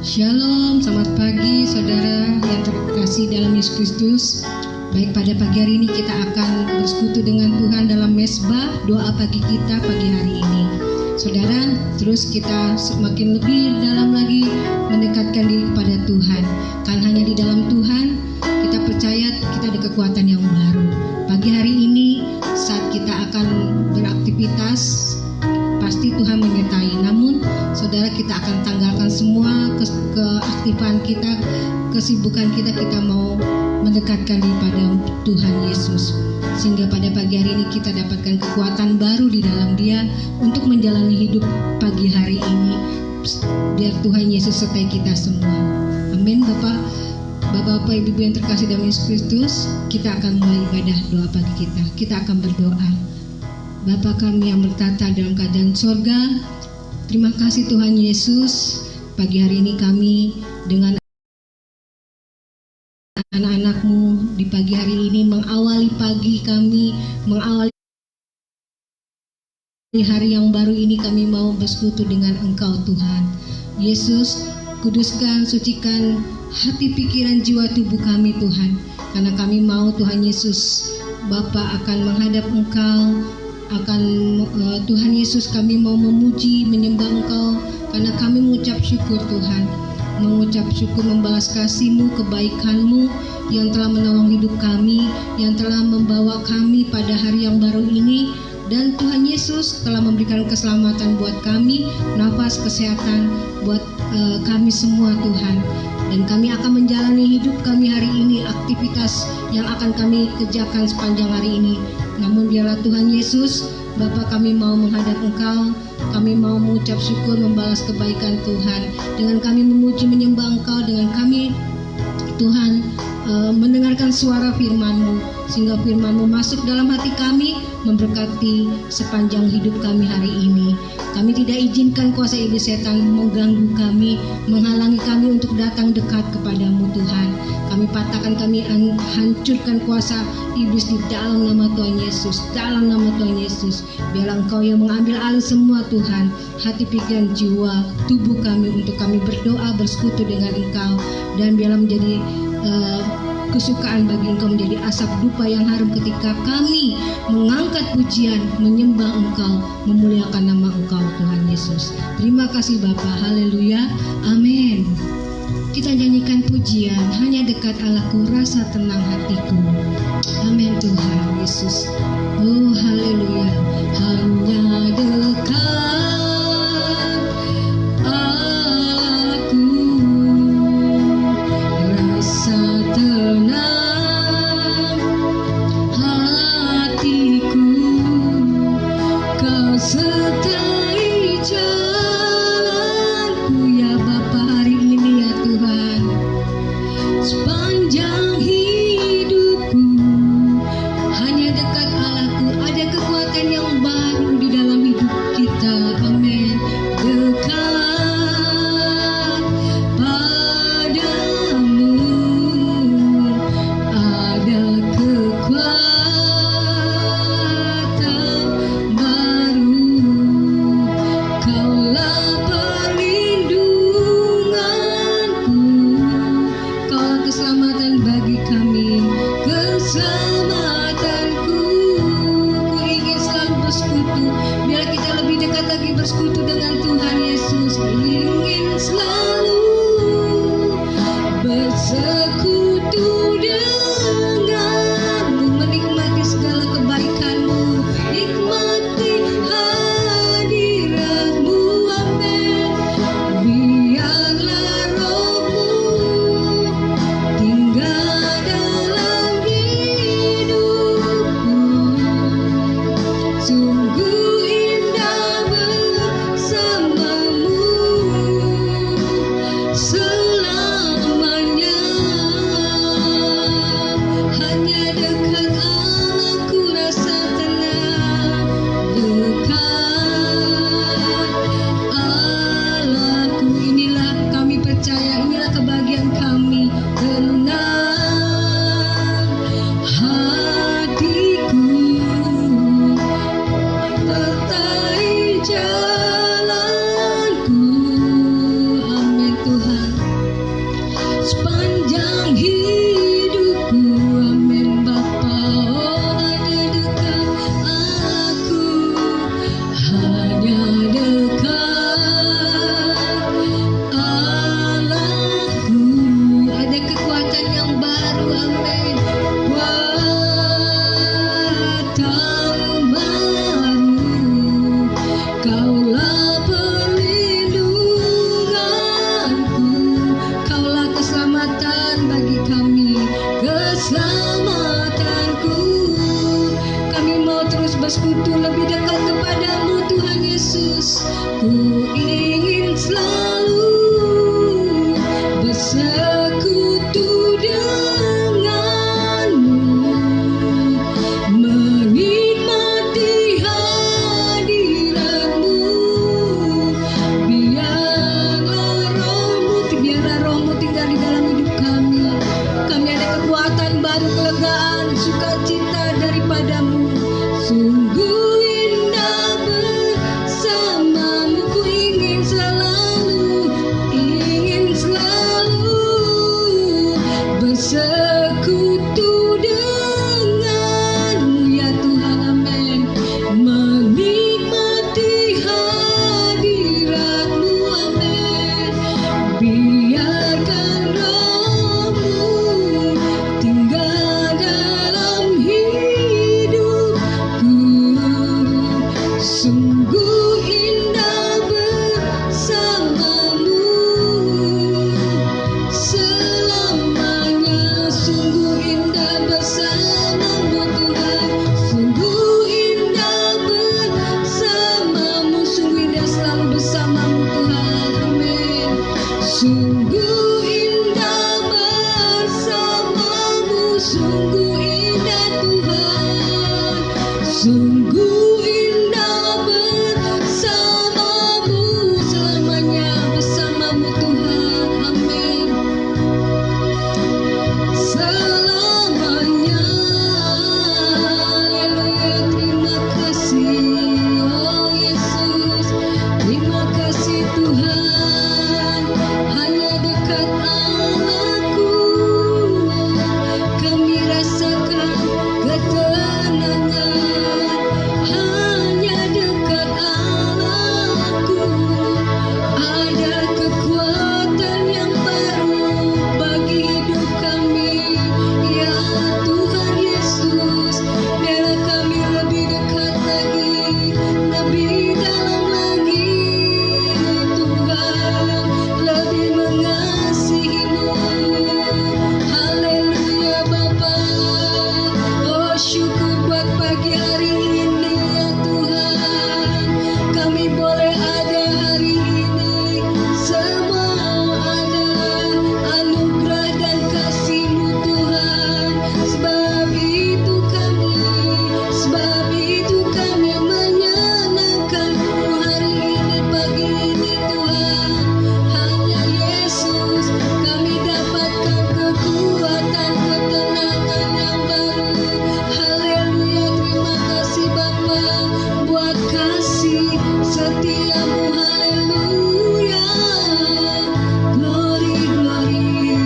Shalom, selamat pagi saudara yang terkasih dalam Yesus Kristus. Baik, pada pagi hari ini kita akan bersekutu dengan Tuhan dalam mesbah doa pagi kita pagi hari ini. Saudara, terus kita semakin lebih dalam lagi mendekatkan diri kepada Tuhan. Karena hanya di dalam Tuhan kita percaya kita ada kekuatan yang baru. Pagi hari ini saat kita akan beraktivitas, pasti Tuhan menyertai. Namun saudara, kita akan tanggalkan semua keaktifan kita, kesibukan kita mau mendekatkan diri pada Tuhan Yesus. Sehingga pada pagi hari ini kita dapatkan kekuatan baru di dalam Dia untuk menjalani hidup pagi hari ini. Biar Tuhan Yesus sertai kita semua. Amin. Bapak-bapak, ibu-ibu yang terkasih dalam Yesus Kristus, kita akan mulai ibadah doa pagi kita. Kita akan berdoa. Bapa kami yang bertata dalam kerajaan sorga, terima kasih Tuhan Yesus. Pagi hari ini kami dengan anak-anak-Mu di pagi hari ini mengawali pagi kami, mengawali hari yang baru ini. Kami mau bersekutu dengan Engkau Tuhan Yesus. Kuduskan, sucikan hati, pikiran, jiwa, tubuh kami Tuhan. Karena kami mau Tuhan Yesus, Bapa akan menghadap Engkau, akan Tuhan Yesus kami mau memuji, menyembah Engkau. Karena kami mengucap syukur Tuhan, mengucap syukur membalas kasih-Mu, kebaikan-Mu yang telah menolong hidup kami, yang telah membawa kami pada hari yang baru ini. Dan Tuhan Yesus telah memberikan keselamatan buat kami, nafas, kesehatan buat kami semua Tuhan. Dan kami akan menjalani hidup kami hari ini, aktivitas yang akan kami kerjakan sepanjang hari ini. Namun biarlah Tuhan Yesus, Bapa, kami mau menghadap Engkau, kami mau mengucap syukur, membalas kebaikan Tuhan. Dengan kami memuji, menyembah Engkau, dengan kami Tuhan mendengarkan suara firman-Mu, sehingga firman-Mu masuk dalam hati kami, memberkati sepanjang hidup kami hari ini. Kami tidak izinkan kuasa iblis setan mengganggu kami, menghalangi kami untuk datang dekat kepadamu Tuhan. Kami patahkan, kami hancurkan kuasa iblis di dalam nama Tuhan Yesus, dalam nama Tuhan Yesus. Biarlah Engkau yang mengambil alih semua Tuhan, hati, pikiran, jiwa, tubuh kami, untuk kami berdoa, bersekutu dengan Engkau. Dan biarlah menjadi kesukaan bagi Engkau, menjadi asap dupa yang harum ketika kami mengangkat pujian, menyembah Engkau, memuliakan nama Engkau Tuhan Yesus. Terima kasih Bapa, haleluya, amin. Kita nyanyikan pujian, hanya dekat Allahku rasa tenang hatiku. Amin Tuhan Yesus. Oh haleluya, hanya dekat sepanjang hidupku, hanya dekat Allahku ada Sungguh indah bersamamu, sungguh indah Tuhan, sungguh indah bersamamu, selamanya bersamamu Tuhan, amin. Selamanya, haleluya, terima kasih, oh Yesus, terima kasih Tuhan, hanya dekat Allahku, kami rasakan ketenangan, hanya dekat Allahku, ada kekuatan yang baru bagi hidup kami, ya Tuhan Yesus, biarlah kami lebih dekat lagi, lebih dalam lagi, Tuhan, lebih mengasihi-Mu. Haleluya Bapa, oh syukur buat pagi hari ini ya Tuhan, kami boleh ada hari ini, semua adalah anugerah dan kasih-Mu Tuhan, sebab itu kami menyenangkan-Mu hari ini, pagi ini Tuhan, hanya Yesus kami dapatkan kekuatan, ketenangan yang baru. Haleluya, terima kasih Bapa buat kasih setia-Mu, haleluya, glory, glory,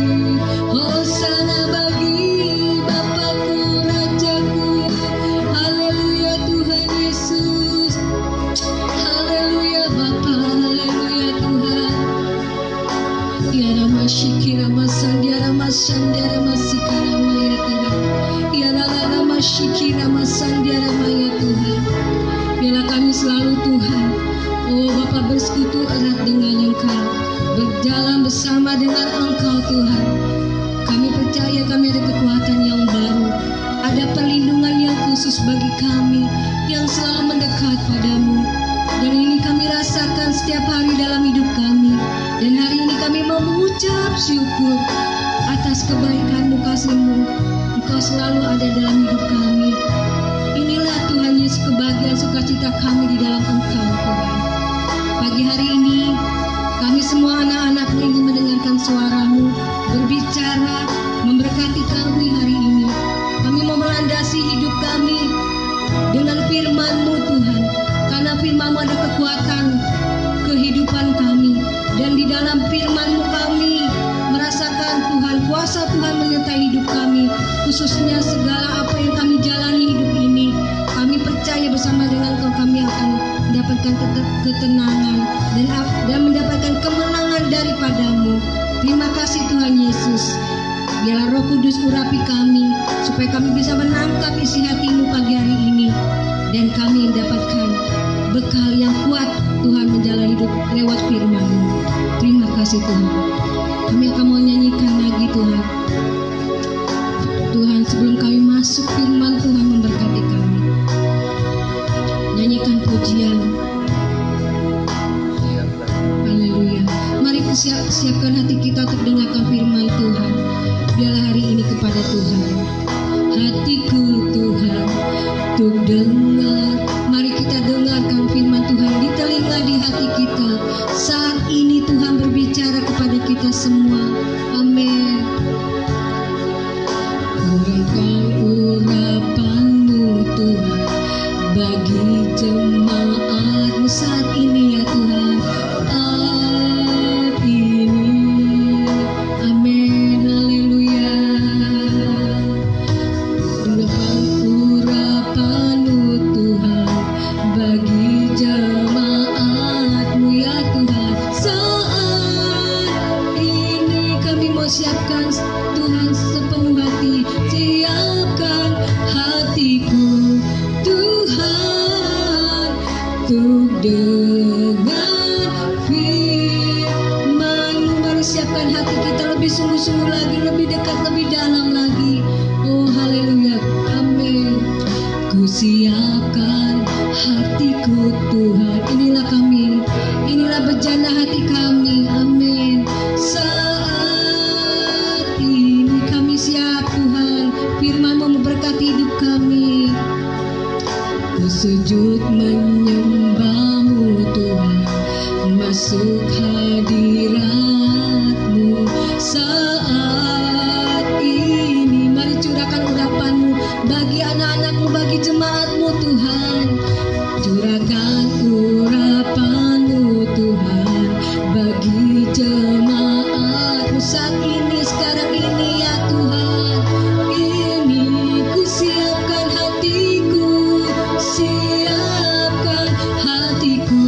hosana bagi Bapakku, Rajaku, haleluya Tuhan Yesus, haleluya Bapa, haleluya Tuhan. Ya Rama Shikira Masandiara Masandiara Masikarama ya Tuhan, ya Rama Shikira Masandiara ya Tuhan, biarlah kami selalu Tuhan, oh Bapa, bersekutu erat dengan Engkau, berjalan bersama dengan Engkau Tuhan. Kami percaya kami ada kekuatan yang baru, ada perlindungan yang khusus bagi kami yang selalu mendekat padamu. Dan ini kami rasakan setiap hari dalam hidup kami. Dan hari ini kami mau mengucap syukur atas kebaikan-Mu, kasih-Mu. Engkau selalu ada dalam hidup kami. Inilah Tuhan Yesus kebahagiaan sukacita kami di dalam Engkau Tuhan. Pagi hari ini kami semua anak-anak-Mu ingin mendengarkan suara-Mu berbicara, memberkati kami hari ini. Kami mau melandasi hidup kami dengan firman-Mu Tuhan, karena firman-Mu ada kekuatan kehidupan kami, dan di dalam firman-Mu kami merasakan Tuhan, kuasa Tuhan menyertai hidup kami, khususnya segala apa yang kami jalani hidup ini. Kami percaya bersama dengan Engkau kami akan mendapatkan ketenangan dan mendapatkan kemenangan daripada-Mu. Terima kasih Tuhan Yesus. Biarlah Roh Kudus urapi kami, supaya kami bisa menangkap isi hati-Mu pagi hari ini, dan kami mendapatkan bekal yang kuat Tuhan menjalani hidup lewat firman-Mu. Terima kasih Tuhan. Kami akan mau nyanyikan lagi Tuhan. Tuhan, sebelum kami masuk firman Tuhan memberkati kami, nyanyikan pujian. Haleluya. Mari siapkan hati kita untuk dengarkan firman Tuhan. Biarlah hari ini kepada Tuhan. Hatiku Tuhan untuk dengar. Mari kita dengarkan firman Tuhan di telinga, di hati kita. Saat ini Tuhan berbicara kepada kita semua. Amin. Curahkan urapan-Mu Tuhan bagi jemaat-Mu saat ini ya Tuhan. Saat ini. Amin. Haleluya. Curahkan urapan-Mu Tuhan bagi jemaat-Mu ya Tuhan. Saat ini kami mau siapkan Tuhan sepenuh hati. Siapkan hatiku Tuhan untuk dengar firman-Mu. Mari siapkan hati kita lebih sungguh-sungguh lagi, lebih dekat, lebih dalam lagi. Oh haleluya, amin. Ku siapkan hatiku Tuhan. Inilah kami, inilah bejana hati kami, amin. saat ini, sekarang ini ya Tuhan. Ini ku siapkan hatiku, siapkan hatiku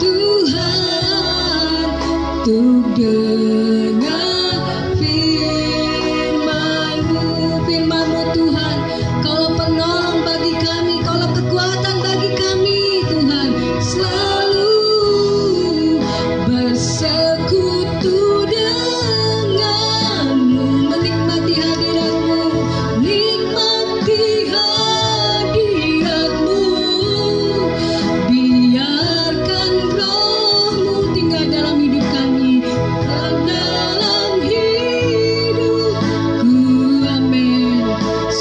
Tuhan, untuk dengar firman-Mu Tuhan. Kaulah penolong bagi kami, Kaulah kekuatan bagi kami Tuhan. Selalu bersekutu denganmu, menikmati hadirat-Mu, nikmati hadirat-Mu. Biarkan Roh-Mu tinggal dalam hidup kami, dalam hidupku. Amin.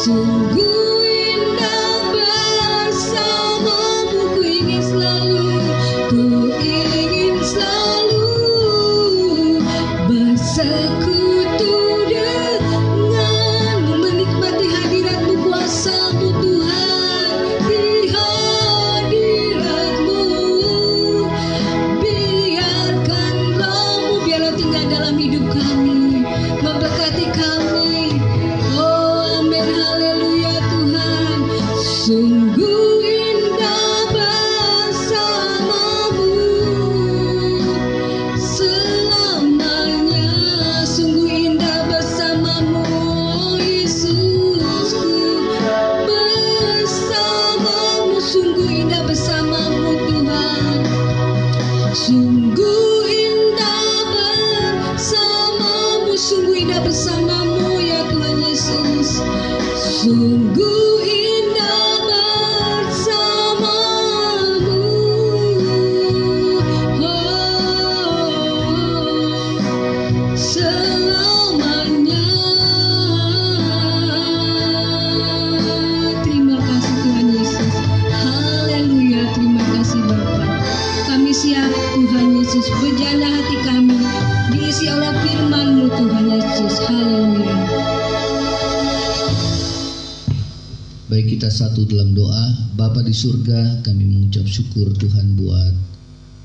Sungguh indah bersama-Mu, ku ingin selalu bersekutu denganmu, menikmati hadirat-Mu, kuasa-Mu Tuhan, di hadirat-Mu. Biarkan Roh-Mu, biarlah tinggal dalam hidup kami, memberkati kami. Oh amin, haleluya Tuhan. Sungguh indah bersama-Mu selamanya, sungguh indah bersama-Mu, oh Yesusku. Bersama-Mu, sungguh indah bersama-Mu Tuhan. Sungguh indah bersama-Mu, sungguh indah bersama-Mu ya Tuhan Yesus. Sungguh indah bersama-Mu, oh, selamanya. Terima kasih Tuhan Yesus. Haleluya, terima kasih Bapa. Kami siap Tuhan Yesus, berjalan hati kami diisi oleh firman-Mu Tuhan Yesus. Haleluya. Baik, kita satu dalam doa. Bapa di surga, kami mengucap syukur Tuhan buat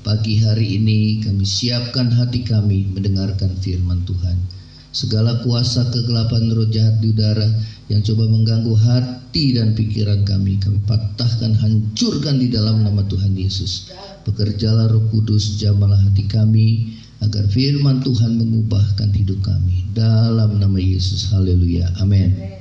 pagi hari ini. Kami siapkan hati kami mendengarkan firman Tuhan. Segala kuasa kegelapan roh jahat di udara yang coba mengganggu hati dan pikiran kami patahkan, hancurkan di dalam nama Tuhan Yesus. Bekerjalah Roh Kudus, jamahlah hati kami agar firman Tuhan mengubahkan hidup kami. Dalam nama Yesus, haleluya, amin.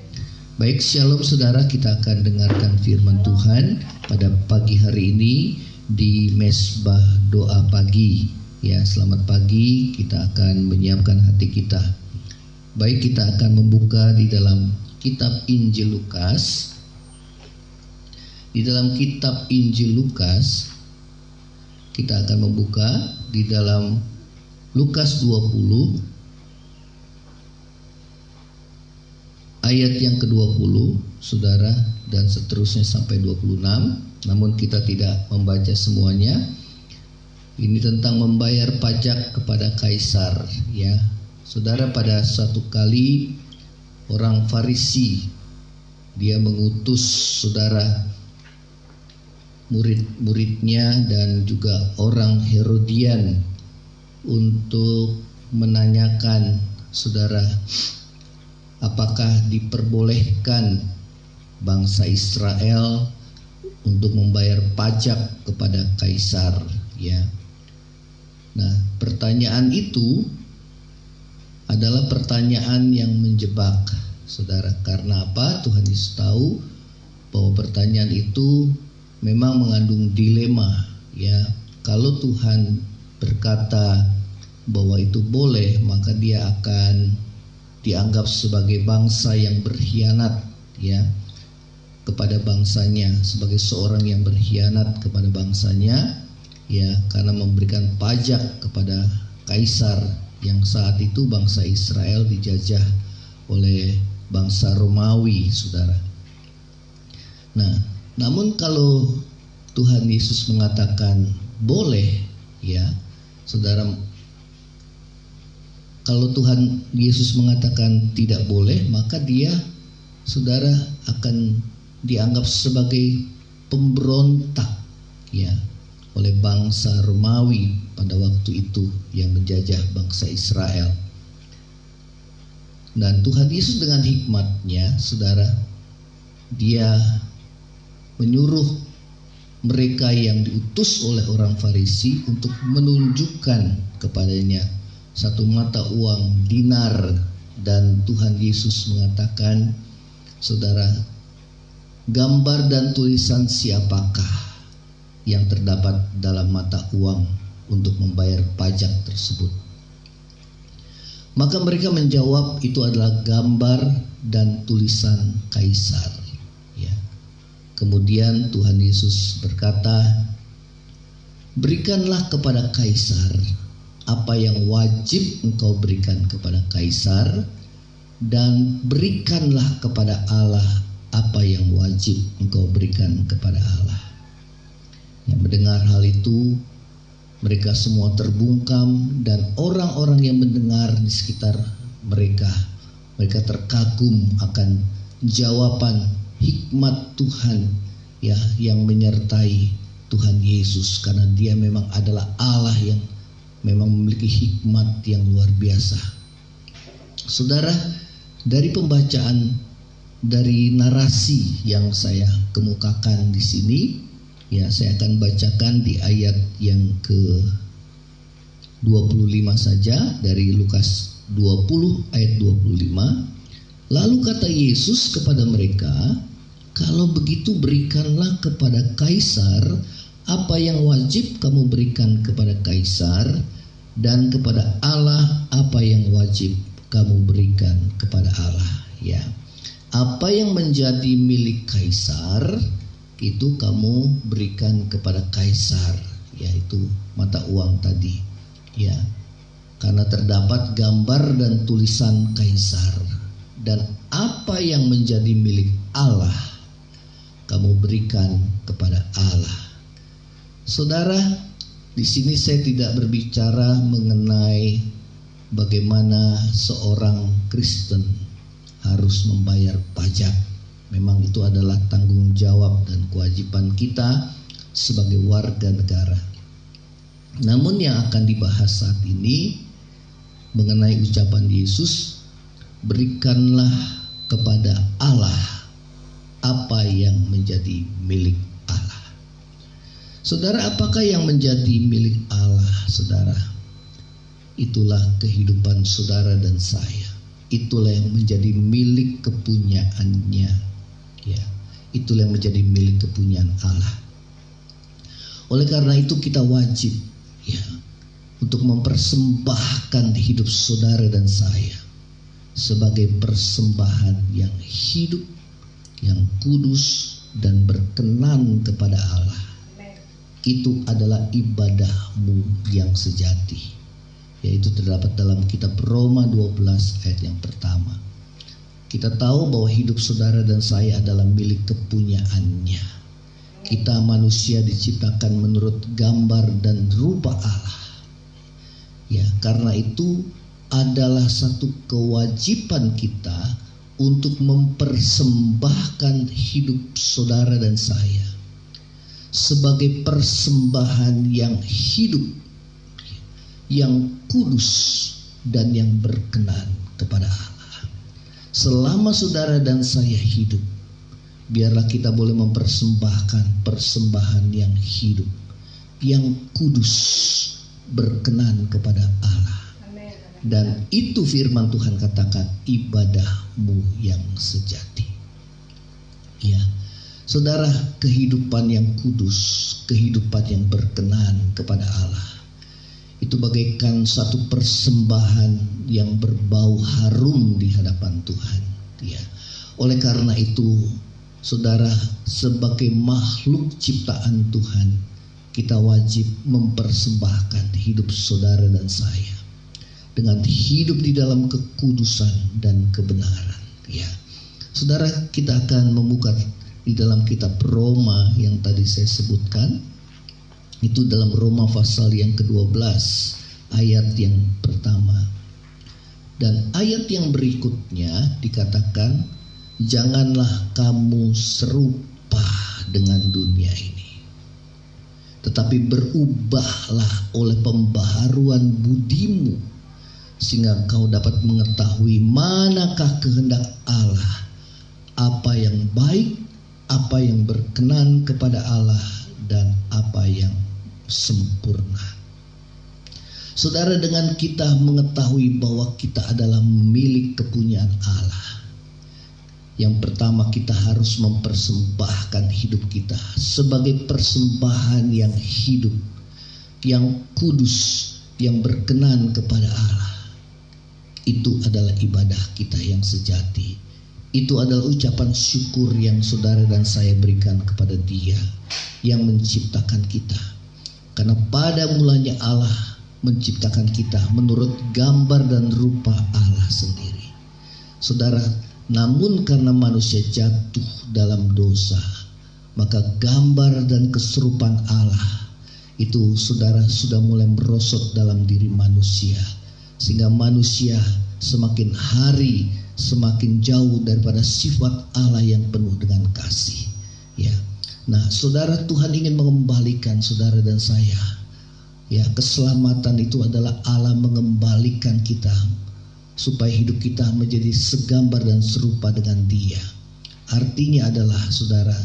Baik, shalom saudara, kita akan dengarkan firman Tuhan pada pagi hari ini di Mesbah Doa Pagi. Ya, selamat pagi, kita akan menyiapkan hati kita. Baik, kita akan membuka di dalam kitab Injil Lukas. Di dalam kitab Injil Lukas, kita akan membuka di dalam Lukas 20 ayat yang ke-20, saudara, dan seterusnya sampai 26. Namun kita tidak membaca semuanya. Ini tentang membayar pajak kepada kaisar, ya. Saudara, pada suatu kali orang Farisi dia mengutus saudara murid-muridnya dan juga orang Herodian untuk menanyakan, saudara, apakah diperbolehkan bangsa Israel untuk membayar pajak kepada kaisar, ya. Nah, pertanyaan itu adalah pertanyaan yang menjebak, saudara. Karena apa? Tuhan Yesus tahu bahwa pertanyaan itu memang mengandung dilema, ya. Kalau Tuhan berkata bahwa itu boleh, maka dia akan dianggap sebagai bangsa yang berkhianat, ya, kepada bangsanya, sebagai seorang yang berkhianat kepada bangsanya, ya, karena memberikan pajak kepada kaisar yang saat itu bangsa Israel dijajah oleh bangsa Romawi, saudara. Nah, namun kalau Tuhan Yesus mengatakan boleh, ya, saudara, kalau Tuhan Yesus mengatakan tidak boleh, maka dia, saudara, akan dianggap sebagai pemberontak, ya, oleh bangsa Romawi pada waktu itu yang menjajah bangsa Israel. Dan Tuhan Yesus dengan hikmatnya, saudara, dia menyuruh mereka yang diutus oleh orang Farisi untuk menunjukkan kepadanya satu mata uang dinar. Dan Tuhan Yesus mengatakan, saudara, gambar dan tulisan siapakah yang terdapat dalam mata uang untuk membayar pajak tersebut? Maka mereka menjawab, itu adalah gambar dan tulisan Kaisar. Ya. Kemudian Tuhan Yesus berkata, berikanlah kepada Kaisar apa yang wajib engkau berikan kepada Kaisar, dan berikanlah kepada Allah apa yang wajib engkau berikan kepada Allah. Yang mendengar hal itu, mereka semua terbungkam, dan orang-orang yang mendengar di sekitar mereka terkagum akan jawaban hikmat Tuhan, ya, yang menyertai Tuhan Yesus, karena dia memang adalah Allah yang memang memiliki hikmat yang luar biasa. Saudara, dari pembacaan, dari narasi yang saya kemukakan di sini, ya, saya akan bacakan di ayat yang ke-25 saja, dari Lukas 20 ayat 25. Lalu kata Yesus kepada mereka, kalau begitu berikanlah kepada Kaisar apa yang wajib kamu berikan kepada Kaisar, dan kepada Allah apa yang wajib kamu berikan kepada Allah. Ya, apa yang menjadi milik Kaisar itu kamu berikan kepada Kaisar, yaitu mata uang tadi. Ya, karena terdapat gambar dan tulisan Kaisar. Dan apa yang menjadi milik Allah kamu berikan kepada Allah. Saudara, di sini saya tidak berbicara mengenai bagaimana seorang Kristen harus membayar pajak. Memang itu adalah tanggung jawab dan kewajiban kita sebagai warga negara. Namun yang akan dibahas saat ini mengenai ucapan Yesus, berikanlah kepada Allah apa yang menjadi milik Allah. Saudara, apakah yang menjadi milik Allah, saudara? Itulah kehidupan saudara dan saya. Itulah yang menjadi milik kepunyaannya. Ya, itulah yang menjadi milik kepunyaan Allah. Oleh karena itu kita wajib, ya, untuk mempersembahkan hidup saudara dan saya sebagai persembahan yang hidup, yang kudus dan berkenan kepada Allah. Itu adalah ibadahmu yang sejati, yaitu terdapat dalam kitab Roma 12 ayat yang pertama. Kita tahu bahwa hidup saudara dan saya adalah milik kepunyaannya. Kita manusia diciptakan menurut gambar dan rupa Allah. Ya, karena itu adalah satu kewajiban kita untuk mempersembahkan hidup saudara dan saya sebagai persembahan yang hidup, yang kudus dan yang berkenan kepada Allah. Selama saudara dan saya hidup, biarlah kita boleh mempersembahkan persembahan yang hidup, yang kudus, berkenan kepada Allah. Dan itu firman Tuhan katakan, ibadahmu yang sejati. Ya, saudara, kehidupan yang kudus, kehidupan yang berkenan kepada Allah, itu bagaikan satu persembahan yang berbau harum di hadapan Tuhan. Ya, oleh karena itu, saudara, sebagai makhluk ciptaan Tuhan, kita wajib mempersembahkan hidup saudara dan saya dengan hidup di dalam kekudusan dan kebenaran. Ya, saudara, kita akan membuka di dalam kitab Roma yang tadi saya sebutkan. Itu dalam Roma pasal yang ke-12 ayat yang pertama. Dan ayat yang berikutnya dikatakan, janganlah kamu serupa dengan dunia ini, tetapi berubahlah oleh pembaharuan budimu, sehingga engkau dapat mengetahui manakah kehendak Allah, apa yang baik, apa yang berkenan kepada Allah, dan apa yang sempurna. Saudara, dengan kita mengetahui bahwa kita adalah milik kepunyaan Allah, yang pertama kita harus mempersembahkan hidup kita sebagai persembahan yang hidup, yang kudus, yang berkenan kepada Allah. Itu adalah ibadah kita yang sejati. Itu adalah ucapan syukur yang saudara dan saya berikan kepada Dia yang menciptakan kita. Karena pada mulanya Allah menciptakan kita menurut gambar dan rupa Allah sendiri. Saudara, namun karena manusia jatuh dalam dosa, maka gambar dan keserupaan Allah itu saudara sudah mulai merosot dalam diri manusia, sehingga manusia semakin hari semakin jauh daripada sifat Allah yang penuh dengan kasih. Ya, nah saudara, Tuhan ingin mengembalikan saudara dan saya. Ya, keselamatan itu adalah Allah mengembalikan kita supaya hidup kita menjadi segambar dan serupa dengan Dia. Artinya adalah saudara,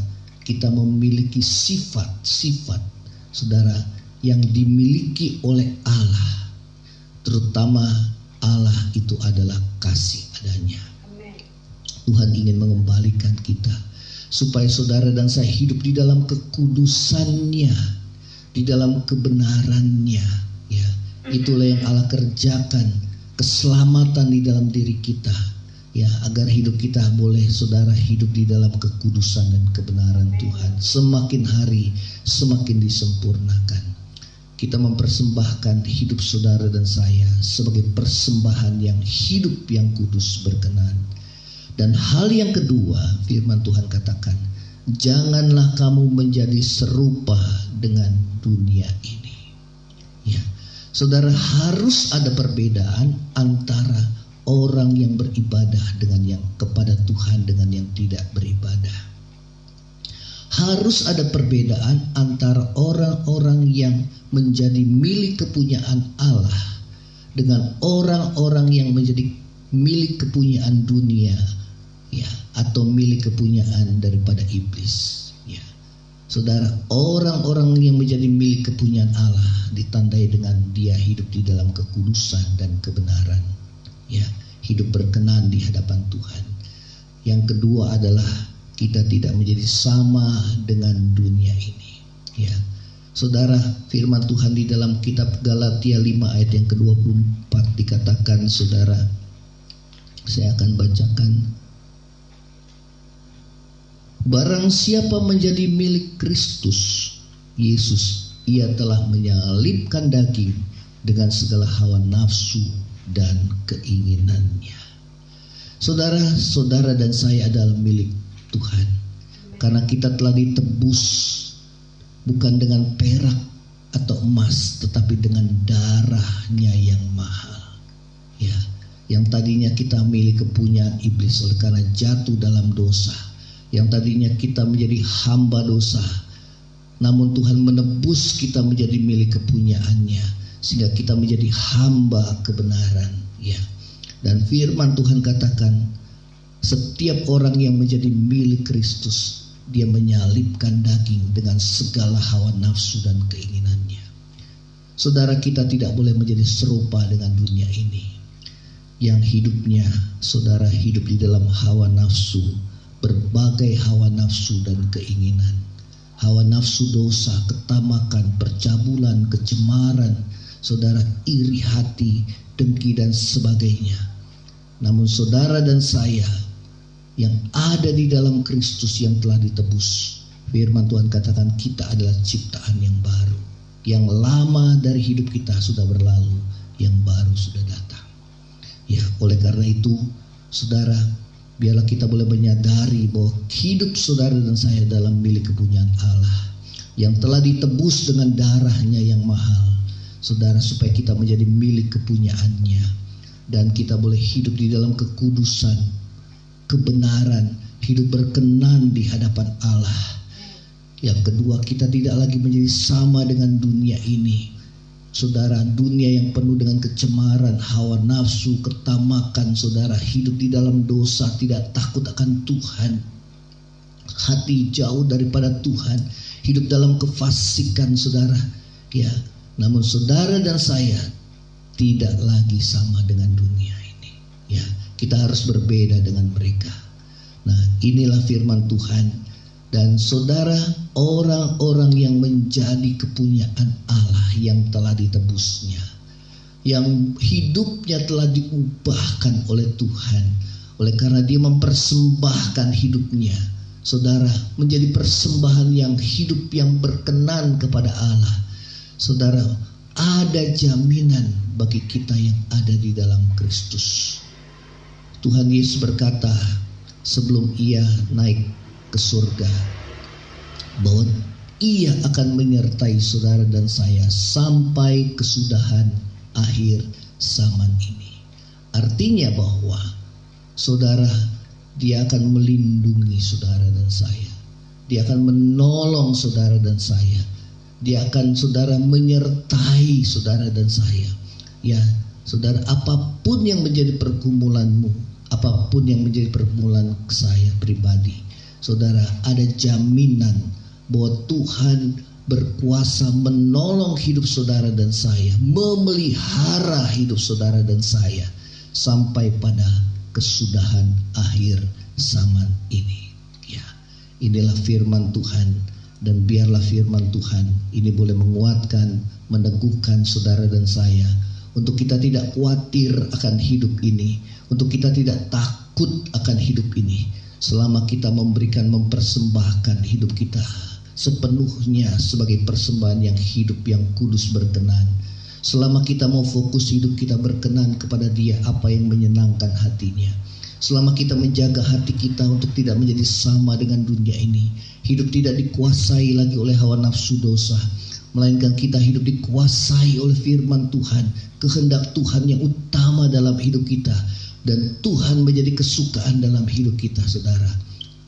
kita memiliki sifat-sifat saudara yang dimiliki oleh Allah. Terutama Allah itu adalah kasih adanya. Tuhan ingin mengembalikan kita supaya saudara dan saya hidup di dalam kekudusannya, di dalam kebenarannya. Ya, itulah yang Allah kerjakan, keselamatan di dalam diri kita. Ya, agar hidup kita boleh saudara hidup di dalam kekudusan dan kebenaran Tuhan. Semakin hari semakin disempurnakan. Kita mempersembahkan hidup saudara dan saya sebagai persembahan yang hidup, yang kudus, berkenan. Dan hal yang kedua, firman Tuhan katakan, janganlah kamu menjadi serupa dengan dunia ini. Ya, saudara, harus ada perbedaan antara orang yang beribadah dengan yang kepada Tuhan dengan yang tidak beribadah. Harus ada perbedaan antara orang-orang yang menjadi milik kepunyaan Allah dengan orang-orang yang menjadi milik kepunyaan dunia, ya, atau milik kepunyaan daripada iblis. Ya, saudara, orang-orang yang menjadi milik kepunyaan Allah ditandai dengan dia hidup di dalam kekudusan dan kebenaran. Ya, hidup berkenan di hadapan Tuhan. Yang kedua adalah kita tidak menjadi sama dengan dunia ini. Ya, saudara, firman Tuhan di dalam kitab Galatia 5 ayat yang ke-24 dikatakan, saudara, saya akan bacakan. Barang siapa menjadi milik Kristus Yesus, ia telah menyalibkan daging dengan segala hawa nafsu dan keinginannya. Saudara-saudara dan saya adalah milik Tuhan, karena kita telah ditebus bukan dengan perak atau emas, tetapi dengan darahnya yang mahal. Ya, yang tadinya kita milik kepunyaan iblis oleh karena jatuh dalam dosa, yang tadinya kita menjadi hamba dosa, namun Tuhan menebus kita menjadi milik kepunyaannya, sehingga kita menjadi hamba kebenaran. Ya, dan firman Tuhan katakan, setiap orang yang menjadi milik Kristus, dia menyalibkan daging dengan segala hawa nafsu dan keinginannya. Saudara, kita tidak boleh menjadi serupa dengan dunia ini, yang hidupnya, saudara, hidup di dalam hawa nafsu, berbagai hawa nafsu dan keinginan. Hawa nafsu dosa, ketamakan, percabulan, kecemaran, saudara, iri hati, dengki dan sebagainya. Namun saudara dan saya yang ada di dalam Kristus yang telah ditebus, firman Tuhan katakan kita adalah ciptaan yang baru. Yang lama dari hidup kita sudah berlalu, yang baru sudah datang. Ya, oleh karena itu, saudara, biarlah kita boleh menyadari bahwa hidup saudara dan saya dalam milik kepunyaan Allah yang telah ditebus dengan darahnya yang mahal. Saudara, supaya kita menjadi milik kepunyaannya dan kita boleh hidup di dalam kekudusan, kebenaran, hidup berkenan di hadapan Allah. Yang kedua, kita tidak lagi menjadi sama dengan dunia ini, Saudara, dunia yang penuh dengan kecemaran, hawa nafsu, ketamakan, saudara, hidup di dalam dosa, tidak takut akan Tuhan, hati jauh daripada Tuhan, hidup dalam kefasikan, saudara. Ya, namun saudara dan saya tidak lagi sama dengan dunia ini. Ya, kita harus berbeda dengan mereka. Nah, inilah firman Tuhan. Dan saudara, orang-orang yang menjadi kepunyaan Allah yang telah ditebusnya, yang hidupnya telah diubahkan oleh Tuhan, oleh karena dia mempersembahkan hidupnya, saudara, menjadi persembahan yang hidup yang berkenan kepada Allah. Saudara, ada jaminan bagi kita yang ada di dalam Kristus. Tuhan Yesus berkata sebelum ia naik ke surga bahwa ia akan menyertai saudara dan saya sampai kesudahan akhir zaman ini. Artinya bahwa saudara, dia akan melindungi saudara dan saya, dia akan menolong saudara dan saya, dia akan saudara menyertai saudara dan saya. Ya, saudara, apapun yang menjadi pergumulanmu, apapun yang menjadi pergumulan saya pribadi, saudara, ada jaminan bahwa Tuhan berkuasa menolong hidup saudara dan saya, memelihara hidup saudara dan saya sampai pada kesudahan akhir zaman ini. Ya, inilah firman Tuhan, dan biarlah firman Tuhan ini boleh menguatkan, meneguhkan saudara dan saya untuk kita tidak khawatir akan hidup ini, untuk kita tidak takut akan hidup ini, selama kita mempersembahkan hidup kita sepenuhnya sebagai persembahan yang hidup, yang kudus, berkenan. Selama kita mau fokus hidup kita berkenan kepada Dia, apa yang menyenangkan hatinya. Selama kita menjaga hati kita untuk tidak menjadi sama dengan dunia ini, hidup tidak dikuasai lagi oleh hawa nafsu dosa, melainkan kita hidup dikuasai oleh firman Tuhan, kehendak Tuhan yang utama dalam hidup kita, dan Tuhan menjadi kesukaan dalam hidup kita, saudara.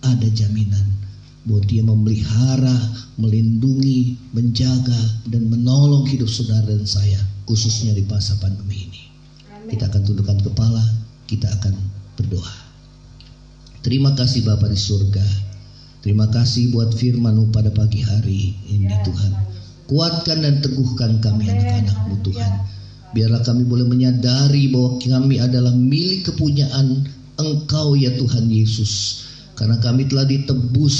Ada jaminan bahwa Dia memelihara, melindungi, menjaga, dan menolong hidup saudara dan saya, khususnya di masa pandemi ini. Kita akan tundukkan kepala, kita akan berdoa. Terima kasih Bapa di surga, terima kasih buat firman-Mu pada pagi hari ini Tuhan. Kuatkan dan teguhkan kami anak-anak-Mu Tuhan. Biarlah kami boleh menyadari bahwa kami adalah milik kepunyaan Engkau ya Tuhan Yesus. Karena kami telah ditebus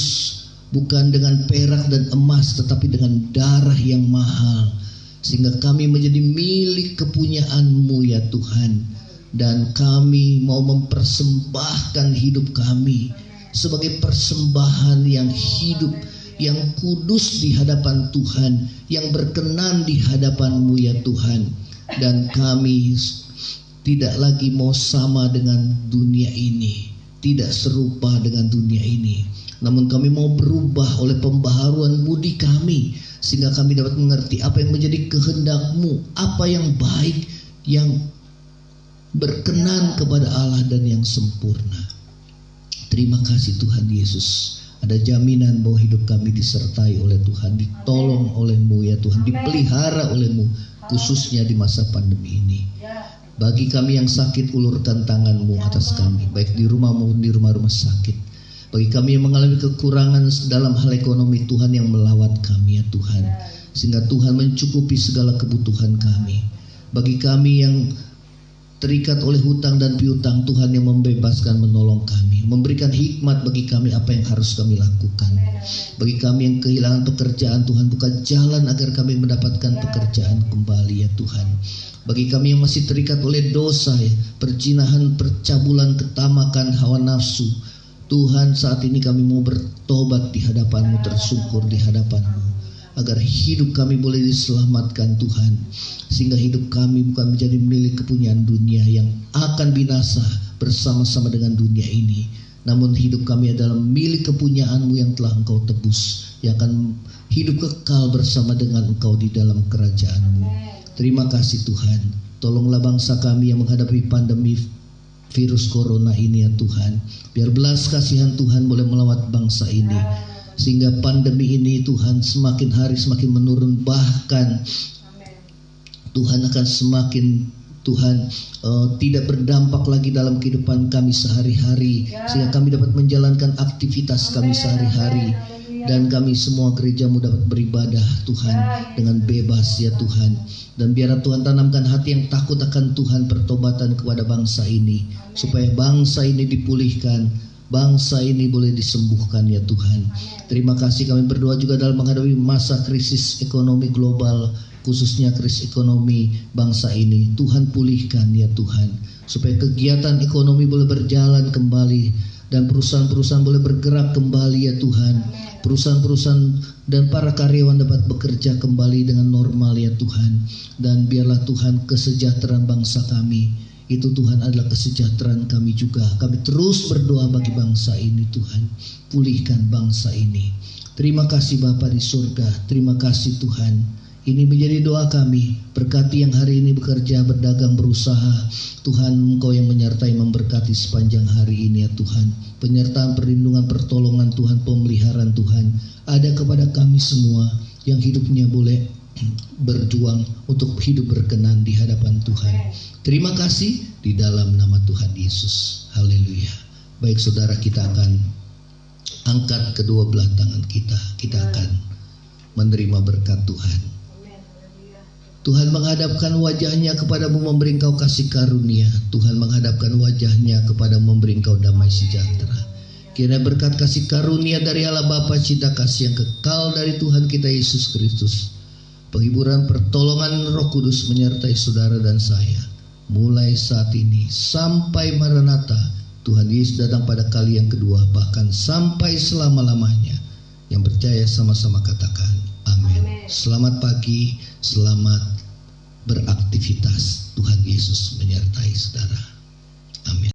bukan dengan perak dan emas, tetapi dengan darah yang mahal, sehingga kami menjadi milik kepunyaan-Mu ya Tuhan. Dan kami mau mempersembahkan hidup kami sebagai persembahan yang hidup, yang kudus di hadapan Tuhan, yang berkenan di hadapan-Mu ya Tuhan. Dan kami tidak lagi mau sama dengan dunia ini, tidak serupa dengan dunia ini, namun kami mau berubah oleh pembaharuan budi kami, sehingga kami dapat mengerti apa yang menjadi kehendak-Mu, apa yang baik, yang berkenan kepada Allah dan yang sempurna. Terima kasih Tuhan Yesus. Ada jaminan bahwa hidup kami disertai oleh Tuhan, ditolong oleh-Mu ya Tuhan, dipelihara oleh-Mu, khususnya di masa pandemi ini. Bagi kami yang sakit, ulurkan tangan-Mu atas kami, baik di rumah maupun di rumah-rumah sakit. Bagi kami yang mengalami kekurangan dalam hal ekonomi, Tuhan yang melawat kami ya Tuhan, sehingga Tuhan mencukupi segala kebutuhan kami. Bagi kami yang terikat oleh hutang dan piutang, Tuhan yang membebaskan, menolong kami, memberikan hikmat bagi kami apa yang harus kami lakukan. Bagi kami yang kehilangan pekerjaan, Tuhan buka jalan agar kami mendapatkan pekerjaan kembali ya Tuhan. Bagi kami yang masih terikat oleh dosa, ya, perzinahan, percabulan, ketamakan, hawa nafsu, Tuhan saat ini kami mau bertobat di hadapan-Mu, tersungkur di hadapan-Mu, agar hidup kami boleh diselamatkan Tuhan, sehingga hidup kami bukan menjadi milik kepunyaan dunia yang akan binasa bersama-sama dengan dunia ini, namun hidup kami adalah milik kepunyaan-Mu yang telah Engkau tebus, yang akan hidup kekal bersama dengan Engkau di dalam kerajaan-Mu. Terima kasih Tuhan. Tolonglah bangsa kami yang menghadapi pandemi virus corona ini ya Tuhan. Biar belas kasihan Tuhan boleh melawat bangsa ini, sehingga pandemi ini Tuhan semakin hari semakin menurun, bahkan Tuhan akan semakin tidak berdampak lagi dalam kehidupan kami sehari-hari, sehingga kami dapat menjalankan aktivitas kami sehari-hari, dan kami semua gerejamu dapat beribadah Tuhan dengan bebas ya Tuhan. Dan biarlah Tuhan tanamkan hati yang takut akan Tuhan, pertobatan kepada bangsa ini, supaya bangsa ini dipulihkan, bangsa ini boleh disembuhkan ya Tuhan. Terima kasih, kami berdoa juga dalam menghadapi masa krisis ekonomi global, khususnya krisis ekonomi bangsa ini. Tuhan pulihkan ya Tuhan, supaya kegiatan ekonomi boleh berjalan kembali dan perusahaan-perusahaan boleh bergerak kembali ya Tuhan. Perusahaan-perusahaan dan para karyawan dapat bekerja kembali dengan normal ya Tuhan. Dan biarlah Tuhan kesejahteraan bangsa kami itu Tuhan adalah kesejahteraan kami juga. Kami terus berdoa bagi bangsa ini Tuhan, pulihkan bangsa ini. Terima kasih Bapa di surga, terima kasih Tuhan. Ini menjadi doa kami. Berkati yang hari ini bekerja, berdagang, berusaha. Tuhan, Engkau yang menyertai, memberkati sepanjang hari ini ya Tuhan. Penyertaan, perlindungan, pertolongan Tuhan, pemeliharaan Tuhan ada kepada kami semua yang hidupnya boleh berjuang untuk hidup berkenan di hadapan Tuhan. Terima kasih di dalam nama Tuhan Yesus. Haleluya. Baik saudara, kita akan angkat kedua belah tangan kita. Kita akan menerima berkat Tuhan. Tuhan menghadapkan wajahnya kepadamu, memberi engkau kasih karunia. Tuhan menghadapkan wajahnya kepadamu, memberi engkau damai sejahtera. Kiranya berkat kasih karunia dari Allah Bapa, cinta kasih yang kekal dari Tuhan kita Yesus Kristus, penghiburan pertolongan Roh Kudus menyertai saudara dan saya, mulai saat ini sampai Maranatha, Tuhan Yesus datang pada kali yang kedua, bahkan sampai selama-lamanya. Yang percaya sama-sama katakan amin. Selamat pagi, selamat beraktivitas. Tuhan Yesus menyertai saudara. Amin.